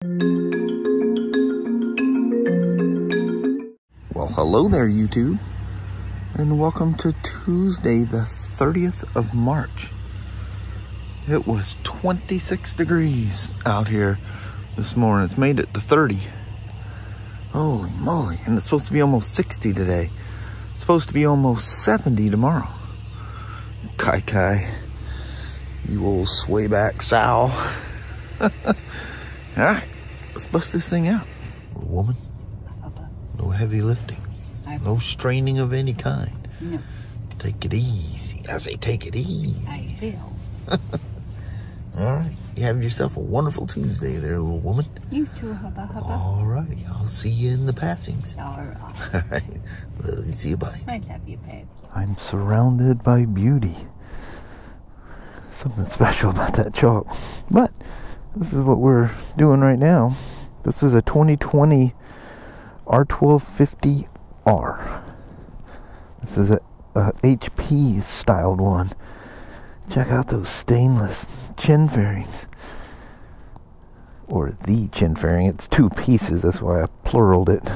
Well, hello there, YouTube, and welcome to Tuesday, the 30th of March. It was 26 degrees out here this morning. It's made it to 30. Holy moly. And it's supposed to be almost 60 today. It's supposed to be almost 70 tomorrow. Kai, you old swayback sow. Alright, let's bust this thing out. Woman, no heavy lifting. No straining of any kind. No. Take it easy. I say take it easy. I will. Alright, you have yourself a wonderful Tuesday there, little woman. You too, hubba. Alrighty, I'll see you in the passings. Alright. Alright, love you, see you, bye. I love you, babe. I'm surrounded by beauty. Something special about that chalk. But this is what we're doing right now. This is a 2020 R1250R. This is a HP styled one. Check out those stainless chin fairings. Or the chin fairing. It's two pieces, that's why I pluraled it.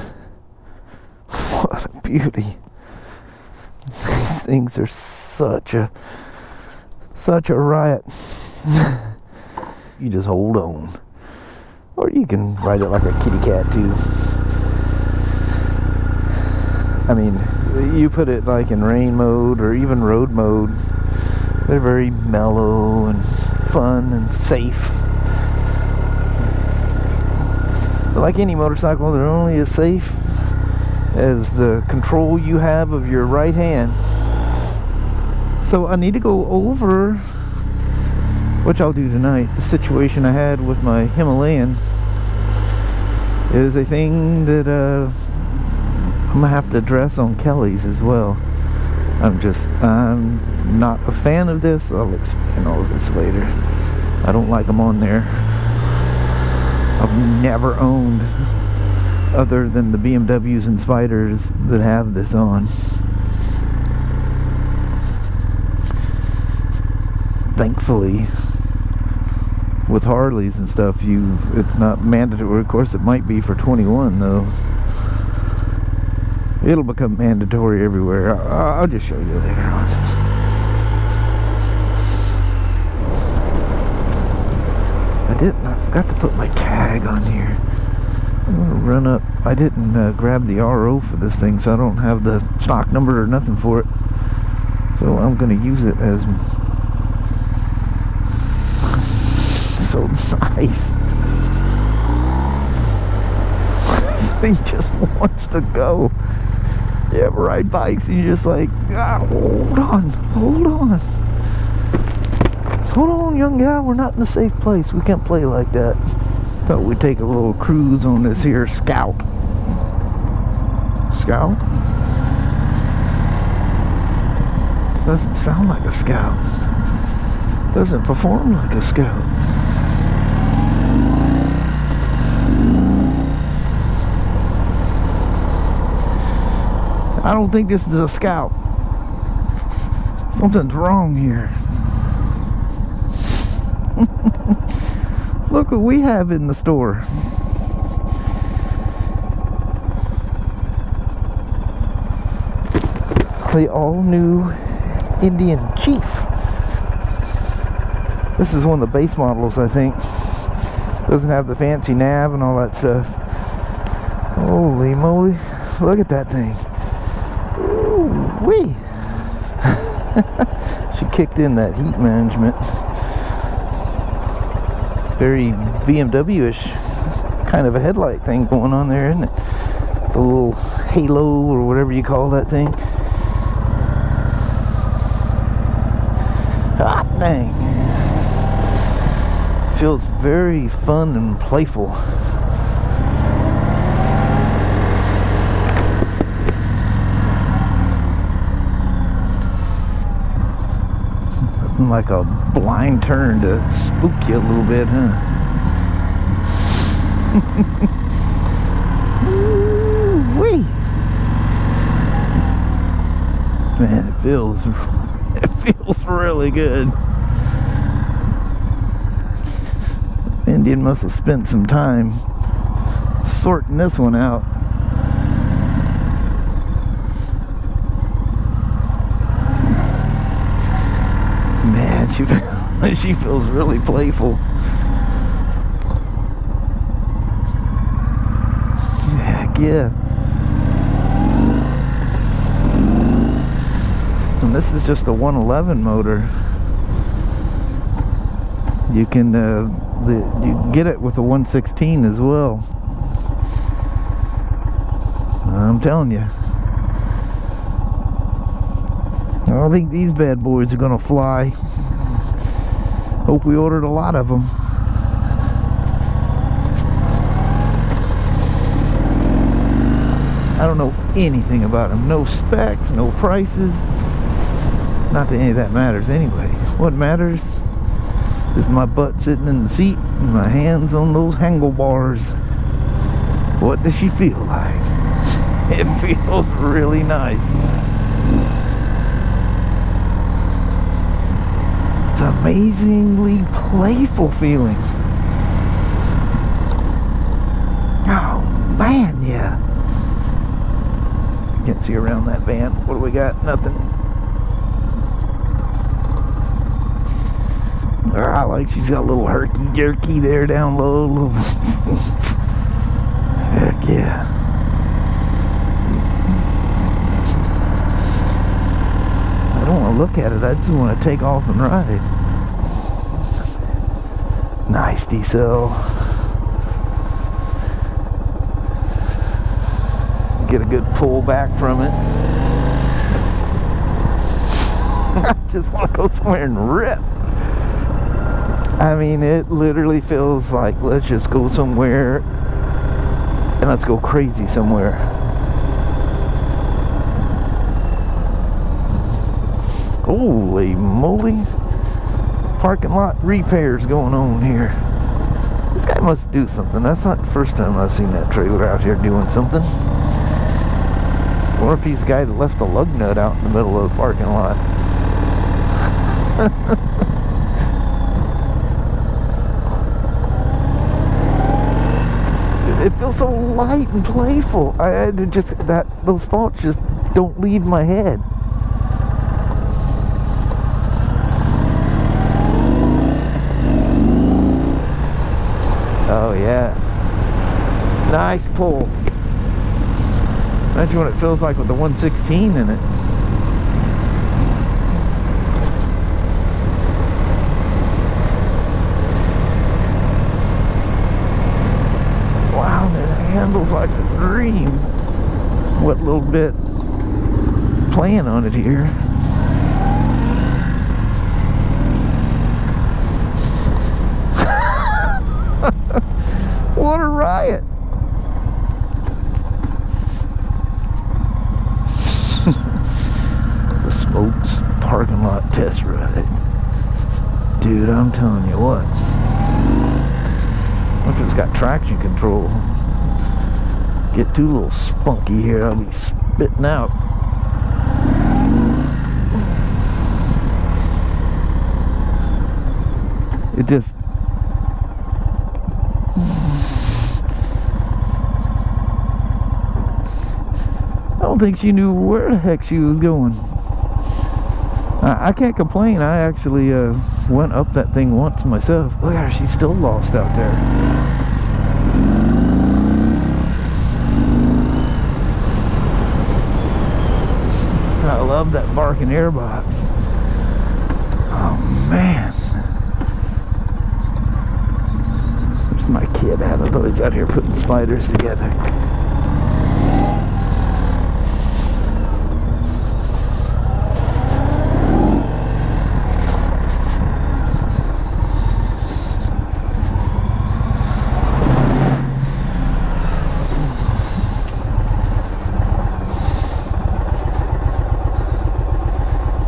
What a beauty. These things are such a riot. You just hold on. Or you can ride it like a kitty cat too. I mean, you put it like in rain mode or even road mode. They're very mellow and fun and safe. But like any motorcycle, they're only as safe as the control you have of your right hand. So I need to go over, which I'll do tonight, the situation I had with my Himalayan. It is a thing that I'm gonna have to address on Kelly's as well. I'm not a fan of this. I'll explain all of this later. I don't like them on there. I've never owned other than the BMWs and Spyders that have this on. Thankfully, with Harleys and stuff, it's not mandatory. Of course, it might be for 21 though. It'll become mandatory everywhere. I'll just show you later on. I forgot to put my tag on here. I'm gonna run up. I didn't grab the RO for this thing, so I don't have the stock number or nothing for it. So I'm gonna use it as so nice. This thing just wants to go. You ever ride bikes and you're just like, hold on, young gal, we're not in a safe place. We can't play like that. Thought we'd take a little cruise on this here Scout. Scout? Doesn't sound like a Scout. Doesn't perform like a Scout. I don't think this is a Scout. Something's wrong here. Look what we have in the store. The all-new Indian Chief. This is one of the base models, I think. Doesn't have the fancy nav and all that stuff. Holy moly. Look at that thing. Wee! She kicked in that heat management. Very BMW-ish kind of a headlight thing going on there, isn't it? The little halo or whatever you call that thing. Hot dang! Feels very fun and playful. Like a blind turn to spook you a little bit, huh? Wee! Man, it feels really good. Indian must have spent some time sorting this one out. Man, she feels really playful. Heck yeah. And this is just a 111 motor. You can you get it with a 116 as well. I'm telling you. I think these bad boys are gonna fly. Hope we ordered a lot of them. I don't know anything about them. No specs, no prices. Not that any of that matters anyway. What matters is my butt sitting in the seat and my hands on those handlebars. What does she feel like? It feels really nice. It's amazingly playful feeling. Oh man, yeah. Can't see around that van. What do we got? Nothing. I like she's got a little herky jerky there down low. Heck yeah. I don't want to look at it. I just want to take off and ride. Nice decel. Get a good pull back from it. I just want to go somewhere and rip. I mean, it literally feels like let's just go somewhere and let's go crazy somewhere. Holy moly. Parking lot repairs going on here. This guy must do something. That's not the first time I've seen that trailer out here doing something. I wonder if he's the guy that left a lug nut out in the middle of the parking lot. It feels so light and playful. I just those thoughts just don't leave my head. Oh yeah, nice pull. Imagine what it feels like with the 116 in it. Wow, it handles like a dream. What little bit playing on it here. What a riot. The Smokes parking lot test rides. Dude, I'm telling you what. If it's got traction control, get too little spunky here, I'll be spitting out. It just I don't think she knew where the heck she was going. I can't complain. I actually went up that thing once myself. Look at her, she's still lost out there. I love that barking airbox. Oh man. There's my kid out of those out here putting spiders together.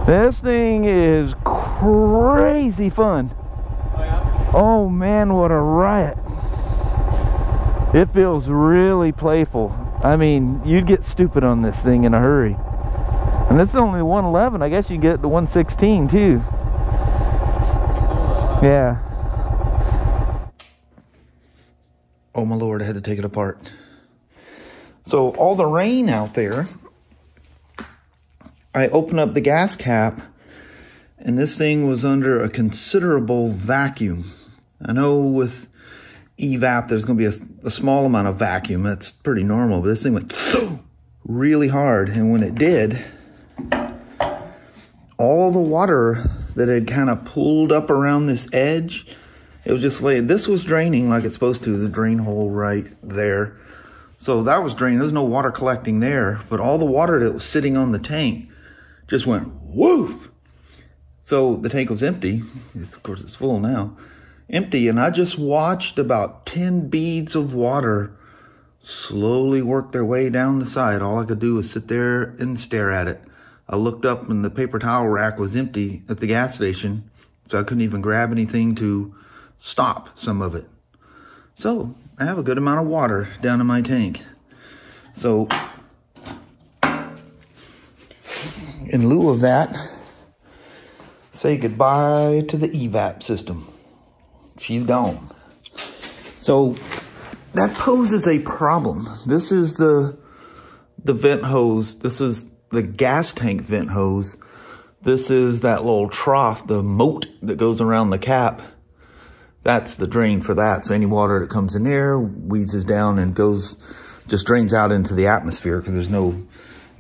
This thing is crazy fun. Oh, yeah? Oh man, what a riot. It feels really playful. I mean, you'd get stupid on this thing in a hurry. And this is only 111. I guess you get the 116 too. Yeah. Oh my Lord, I had to take it apart. So all the rain out there, I opened up the gas cap and this thing was under a considerable vacuum. I know with EVAP there's going to be a small amount of vacuum. That's pretty normal, but this thing went really hard. And when it did, all the water that had kind of pulled up around this edge, it was just like, this was draining like it's supposed to. There's a drain hole right there. So that was draining. There's no water collecting there, but all the water that was sitting on the tank just went woof. So the tank was empty. Of course, it's full now. Empty, and I just watched about 10 beads of water slowly work their way down the side. All I could do was sit there and stare at it. I looked up and the paper towel rack was empty at the gas station, so I couldn't even grab anything to stop some of it. So I have a good amount of water down in my tank. So in lieu of that, say goodbye to the EVAP system. She's gone. So that poses a problem. This is the vent hose. This is the gas tank vent hose. This is that little trough, the moat that goes around the cap. That's the drain for that. So any water that comes in there wheezes down and goes, just drains out into the atmosphere because there's no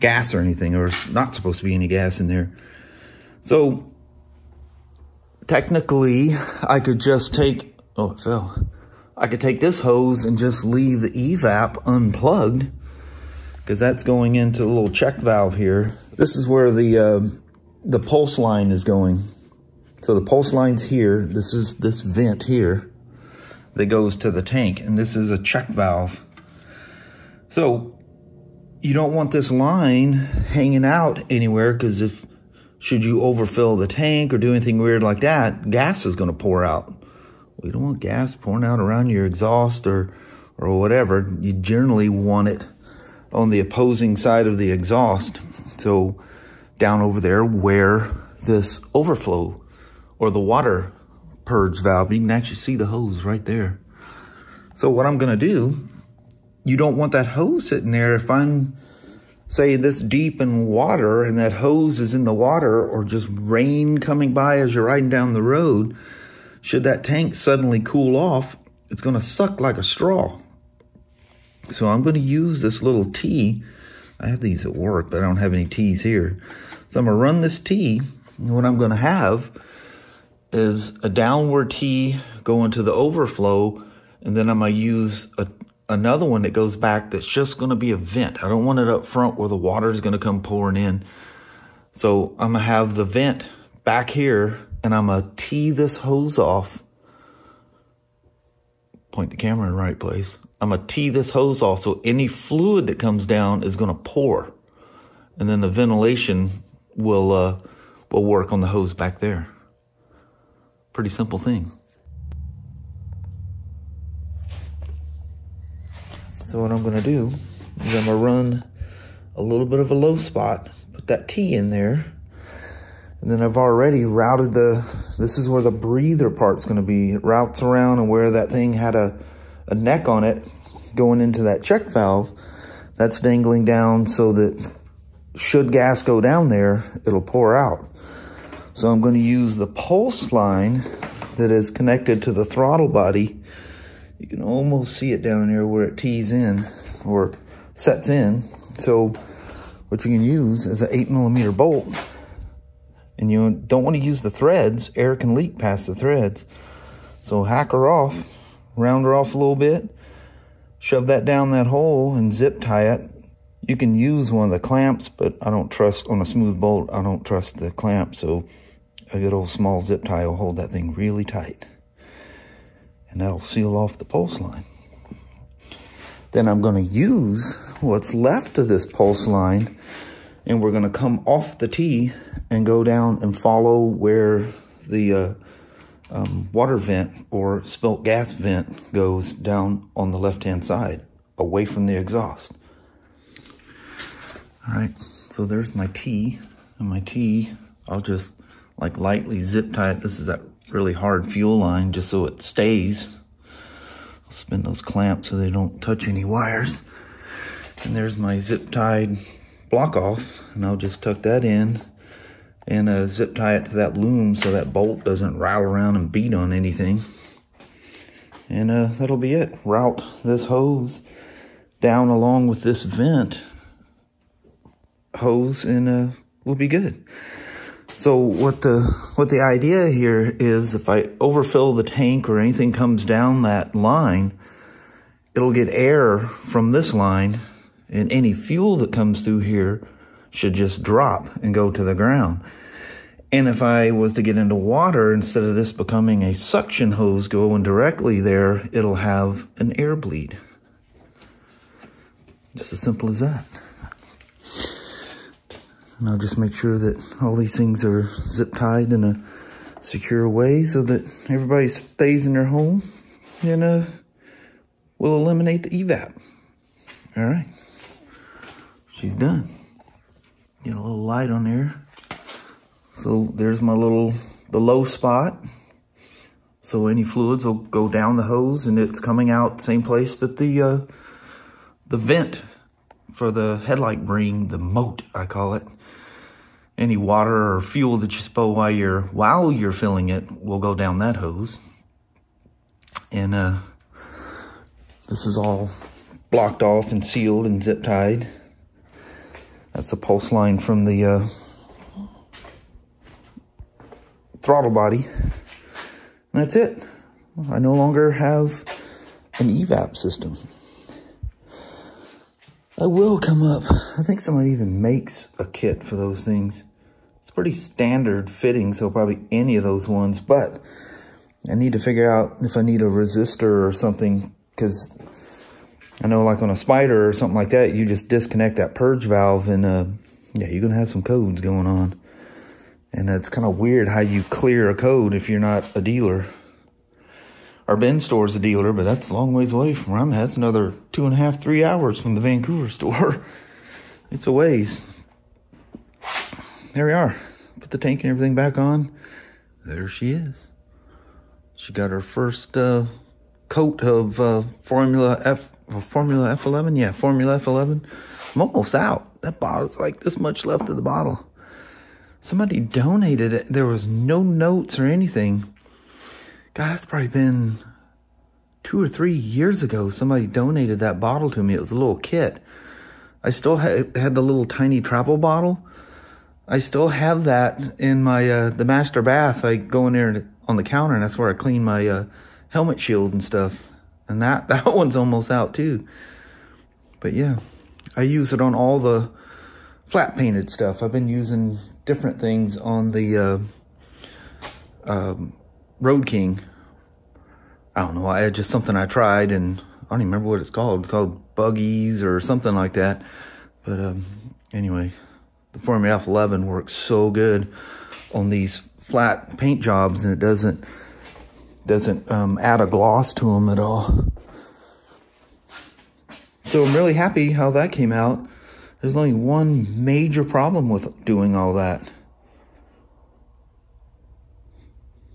gas or anything, or it's not supposed to be any gas in there. So technically I could just take, oh, it fell. I could take this hose and just leave the EVAP unplugged because that's going into the little check valve here. This is where the pulse line is going. So the pulse line's here. This is this vent here that goes to the tank, and this is a check valve. So you don't want this line hanging out anywhere, because if, should you overfill the tank or do anything weird like that, gas is going to pour out. Well, you don't want gas pouring out around your exhaust or whatever. You generally want it on the opposing side of the exhaust. So down over there where this overflow or the water purge valve, you can actually see the hose right there. So what I'm going to do, you don't want that hose sitting there. If I'm, say, this deep in water and that hose is in the water, or just rain coming by as you're riding down the road, should that tank suddenly cool off, it's going to suck like a straw. So I'm going to use this little T. I have these at work, but I don't have any T's here. So I'm going to run this T, and what I'm going to have is a downward T going to the overflow, and then I'm going to use another one that goes back that's just going to be a vent. I don't want it up front where the water is going to come pouring in. So I'm going to have the vent back here, and I'm going to tee this hose off. Point the camera in the right place. I'm going to tee this hose off so any fluid that comes down is going to pour. And then the ventilation will work on the hose back there. Pretty simple thing. So what I'm going to do is I'm going to run a little bit of a low spot, put that T in there, and then I've already routed this is where the breather part's going to be. It routes around, and where that thing had a neck on it going into that check valve, that's dangling down so that should gas go down there, it'll pour out. So I'm going to use the pulse line that is connected to the throttle body. You can almost see it down here where it tees in or sets in. So what you can use is an 8mm bolt. And you don't want to use the threads. Air can leak past the threads. So hack her off, round her off a little bit, shove that down that hole and zip tie it. You can use one of the clamps, but I don't trust, on a smooth bolt, I don't trust the clamp. So a good old small zip tie will hold that thing really tight. And that'll seal off the pulse line. Then I'm going to use what's left of this pulse line, and we're going to come off the T and go down and follow where the water vent or spilt gas vent goes down on the left-hand side, away from the exhaust. All right, so there's my T, and my T, I'll just like lightly zip tie it. This is that really hard fuel line just so it stays. I'll spin those clamps so they don't touch any wires. And there's my zip tied block off, and I'll just tuck that in and zip tie it to that loom so that bolt doesn't rattle around and beat on anything. And that'll be it. Route this hose down along with this vent hose, and we'll be good. So what the idea here is, if I overfill the tank or anything comes down that line, it'll get air from this line, and any fuel that comes through here should just drop and go to the ground. And if I was to get into water, instead of this becoming a suction hose going directly there, it'll have an air bleed. Just as simple as that. And I'll just make sure that all these things are zip tied in a secure way so that everybody stays in their home, and we'll eliminate the EVAP. All right. She's done. Get a little light on there. So there's my the low spot. So any fluids will go down the hose, and it's coming out the same place that the vent for the headlight ring, the moat, I call it. Any water or fuel that you spill while you're filling it will go down that hose. And this is all blocked off and sealed and zip tied. That's the pulse line from the throttle body. And that's it. I no longer have an EVAP system. I will come up. I think somebody even makes a kit for those things. It's pretty standard fitting, so probably any of those ones. But I need to figure out if I need a resistor or something, because I know like on a Spyder or something like that, you just disconnect that purge valve, and yeah, you're going to have some codes going on. And it's kind of weird how you clear a code if you're not a dealer. Our Ben store's a dealer, but that's a long ways away from where I'm at. That's another 2.5, 3 hours from the Vancouver store. It's a ways. There we are. Put the tank and everything back on. There she is. She got her first coat of Formula F11. Yeah, Formula F11. I'm almost out. That bottle's like this much left of the bottle. Somebody donated it. There was no notes or anything. God, that's probably been 2 or 3 years ago. Somebody donated that bottle to me. It was a little kit. I still had the little tiny travel bottle. I still have that in my the master bath. I go in there on the counter, and that's where I clean my helmet shield and stuff. And that one's almost out too. But yeah, I use it on all the flat painted stuff. I've been using different things on the Road King. I don't know. I had just something I tried, and I don't even remember what it's called. It's called Buggies or something like that. But anyway, the Formula F11 works so good on these flat paint jobs, and it doesn't add a gloss to them at all. So I'm really happy how that came out. There's only one major problem with doing all that.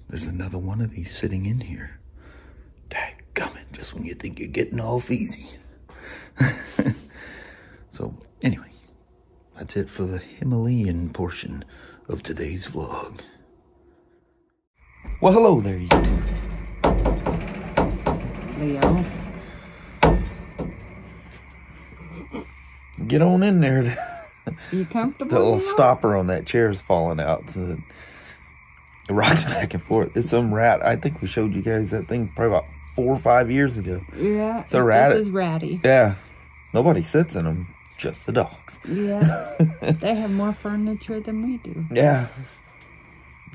There's another one of these sitting in here. Dadgummit, just when you think you're getting off easy. So, anyway, that's it for the Himalayan portion of today's vlog. Well, hello there, YouTube. Leo. Get on in there. You comfortable? The little Leo? stopper on that chair is falling out, so it rocks back and forth. It's some rat. I think we showed you guys that thing probably about 4 or 5 years ago. Yeah, it's a rat. It's ratty. Yeah, nobody sits in them, just the dogs. Yeah, they have more furniture than we do. Yeah.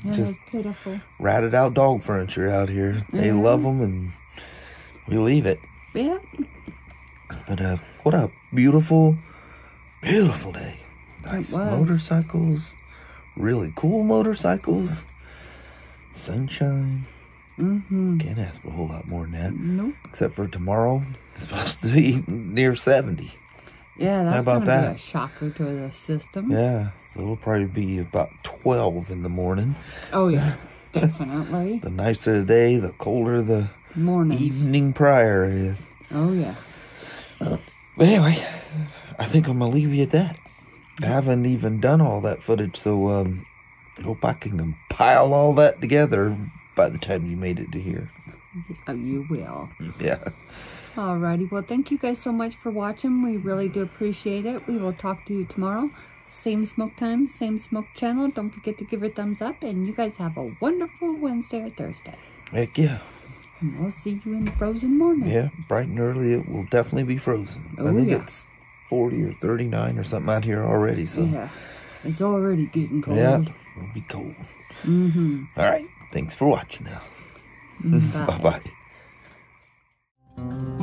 Just it's pitiful. Ratted out dog furniture out here. They love them, and we leave it. Yeah. But what a beautiful, beautiful day. Nice motorcycles, really cool motorcycles, sunshine. Can't ask for a whole lot more than that. Nope. Except for tomorrow, it's supposed to be near 70. Yeah, that's going to be a shocker to the system. Yeah, so it'll probably be about 12 in the morning. Oh, yeah, definitely. The nicer the day, the colder the Mornings. Evening prior is. Oh, yeah. But anyway, I think I'm going to leave you at that. I haven't even done all that footage, so I hope I can compile all that together by the time you made it to here. Oh, you will. Yeah. Alrighty. Well, thank you guys so much for watching. We really do appreciate it. We will talk to you tomorrow. Same smoke time, same smoke channel. Don't forget to give it a thumbs up. And you guys have a wonderful Wednesday or Thursday. Heck yeah. And we'll see you in the frozen morning. Yeah, bright and early it will definitely be frozen. Oh, I think yeah. it's 40 or 39 or something out here already. So Yeah, it's already getting cold. yeah, it'll be cold. All right, thanks for watching now. Bye. Bye-bye.